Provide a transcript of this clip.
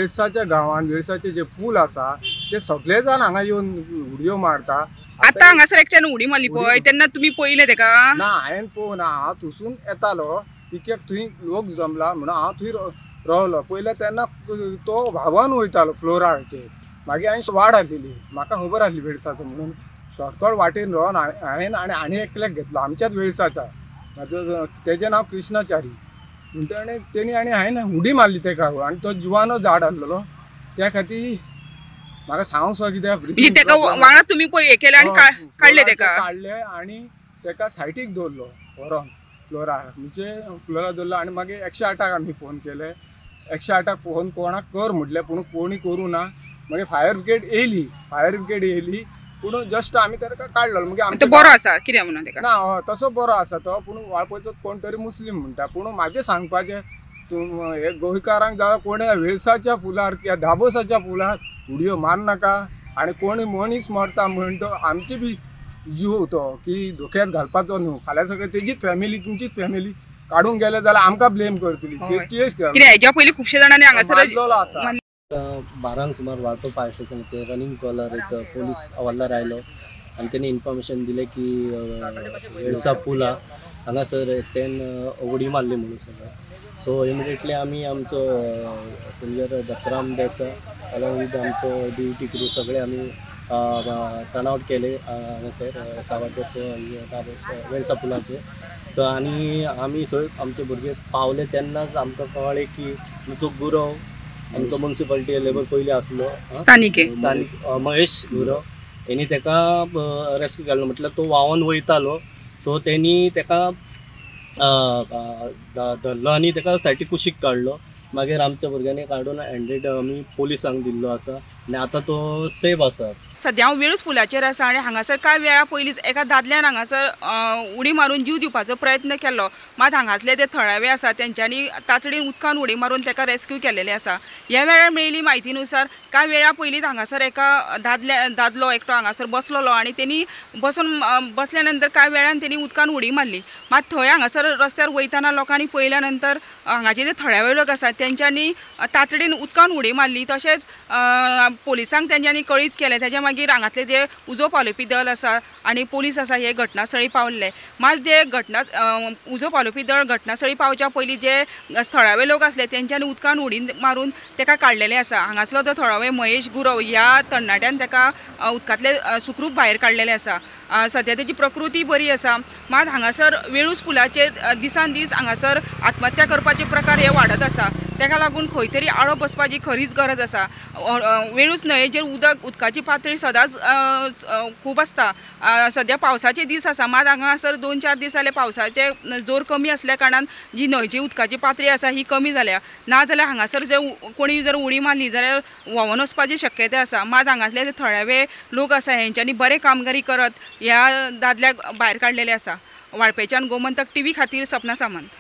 वेळसाच्या गांवांत वेळसाचे जे पूल आसा ते सगळे जाण हांगा येवन उडयो मारता। आता हांगासर एकट्यान उडी मारली पळय तेन्ना तुम्ही पळयले तेका? ना हांवें पळोवना, हांव थंयसून येतालो तिकेक थंय लोक जमला म्हणून हांव थंय रावलो। पयले तेन्ना तो व्हांवून वयतालो फ्लोराचेर, मागीर हांवें वाट आसलेली म्हाका खबर आसली वेळसाचो म्हणून शॉर्टकट वाटेन रावन हांवें आनी एकल्याक घेतलो आमच्याच वेळसाचा, तेजें नांव कृष्णाचारी म्हणटा तेणी आनी हांवें उडी मारली तेका आनी तो जुवानो झाड आसलेलो त्या खातीर म्हाका सांगूंक कित्याक तेका वांगडा तुम्ही पळय केले आनी काडले तेका? काडले आनी तेका सायटीक दवरलो व्हरोन फ्लोरार, म्हणजे फ्लोरार दवरलो आनी मागीर 108 आमी फोन केले। 108 फोन कोणाक कर म्हटलें पूण कोणी करूं ना। मागीर फायर ब्रिगेड येयली पूण जस्ट आमी तेका काडलो। मागीर आमचो बरो आसा कितें म्हणून तेका? ना तसो बरो आसा तो, पूण वाळपयचो कोण तरी मुस्लीम म्हणटा। पूण म्हाजें सांगपाचें तूं हे गोंयकारांक जावं कोणी वेळसाच्या पुलार किंवा धाबोसाच्या पुलार उडयो मार नाका आनी कोणी मनीस मरता म्हणून तो आमची बी जीव तो की धोक्यात घालपाचो न्हू। फाल्यां सगळें तेजीच फॅमिली तुमचीच फॅमिली काडूंक गेले जाल्यार आमकां ब्लेम करतली। केस कित्याक हेज्या पयलीं खुबशे जाणांनी हांगासर आसा। 12 सुमार वाळपय फायर स्टेशनाचेर रनिंग कॉलर एक पोलीस हवालदार आयलो आनी तेणी इन्फॉर्मेशन दिलें की वेळसा पूल हांगासर एकट्यान उडी मारली म्हणून सगळें। सो इमिडिएटली आमी आमचो सिनियर दत्तराम देसाय अलॉंग वीथ आमचो ड्युटी क्रू सगळे आमी टर्न आउट केले हांगासर कावाटोप वेळसा पुलाचेर। सो आनी आमी थंय आमचे भुरगे पावले तेन्नाच आमकां कळ्ळें की आमचो गुरव आमचो म्युनिसिपालिटी लेबर पयलीं आसलो स्थानीक महेश गुरव, तेणी तेका रेस्क्यू केलो। म्हटल्यार तो व्हांवून वयतालो, सो तेणी तेका धरलो आनी तेका सायटी कुशीक काडलो। मागीर आमच्या भुरग्यांनी काडून हँडेड आमी पोलिसांक दिल्लो आसा आनी आतां तो सेफ आसा। सद्या हांव वेळूच पुलाचेर आसा आनी हांगासर कांय वेळा पयलींच एका दादल्यान हांगासर उडी मारून जीव दिवपाचो प्रयत्न केल्लो, मात हांगासले ते थळावे आसा तेंच्यांनी तातडीन उदकान उडी मारून तेका रेस्क्यू केलेले आसा। ह्या वेळार मेळिल्ली म्हायतीनुसार कांय वेळा पयलींच हांगासर एका दादलो एकटो हांगासर बसलोलो आनी तेणी बसल्या नंतर कांय वेळान तेणी उदकान उडी मारली, मात थंय हांगासर रस्त्यार वयताना लोकांनी पळयल्या नंतर हांगाचे जे थळावे लोक आसात तेंच्यांनी तातडीन उदकान उडी मारली। तशेंच पोलिसांक तेंच्यांनी कळीत केलें। तेज्या मागीर हांगातले जे उजो पालोवपी दल आसा आनी पोलीस आसा हे घटनास्थळी पावले, मात जे उजो पालोवपी दळ घटनास्थळी पावच्या पयलीं जे थळावे लोक आसले तेंच्यांनी उदकान उडी मारून तेका काडलेले आसा। हांगासलो तो थळावे महेश गुरव ह्या तरणाट्यान तेका उदकांतले सुखरूप भायर काडलेले आसा। सद्या तेजी प्रकृती बरी आसा, मात हांगासर वेळूच पुलाचेर दिसान दीस हांगासर आत्महत्या करपाचे प्रकार हे वाडत आसा। तेका लागून खंय तरी आळो बसपाची खरीच गरज आसा। वेळूच न्हंयेचेर उदकाची पातळी सदांच खूब आसता। सद्या पावसाचे दीस आसा, मात हांगासर 2-4 दीस जाले पावसाचे जोर कमी आसल्या कारणान जी न्हंयची उदकाची पातळी आसा ही कमी जाल्या। ना जाल्यार हांगासर जे कोणी जर उडी मारली जाल्यार व्हांवून वचपाची शक्यताय आसा। मात हांगासले जे थळावे लोक आसा हेंच्यांनी बरे कामगिरी करत ह्या दादल्याक भायर काडलेले आसा। वाळपेच्यान गोमंतक TV खातीर सपना सामंत।